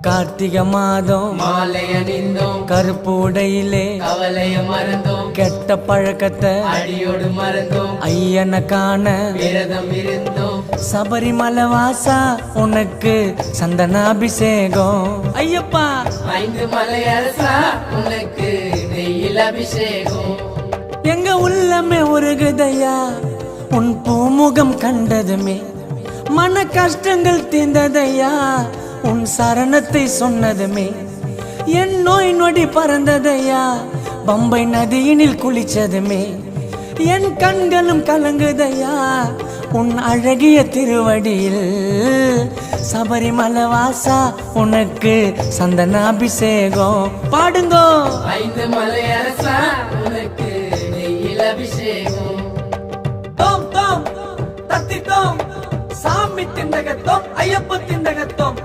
கார்த்திகை மாதம் மாலை அணிந்தோம், கருப்பு உடையிலே கவலைய மறந்தோம், கெட்ட பழக்கத்தை அடியோடு மறந்தோம், ஐயனை காண விரதம் இருந்தோம். சபரிமலை வாசா உனக்கு சந்தனாபிஷேகம். ஐயப்பா 5 மலை அரசா உனக்கு நெய்யில் அபிஷேகம். எங்க உள்ளமே உருகுதையா உன் பூமுகம் கண்டதுமே, மன கஷ்டங்கள் தீர்ந்ததையா உன் சரணத்தை சொன்னதுமே, என் நோய் நொடி பறந்ததையா பம்பை நதியினில் குளிச்சதுமே, என் கண்களும் கலங்குதையா உன் அழகிய திருவடியில். சபரிமலை வாசா உனக்கு சந்தனாபிஷேகம். பாடுங்கோ 5 மலை அரசா உனக்கு நெய்யில் அபிஷேகம். தோம் தோம் தத்தி தோம் சாமி திண்டகத்தோம் ஐயப்ப திண்டகத்தோம்.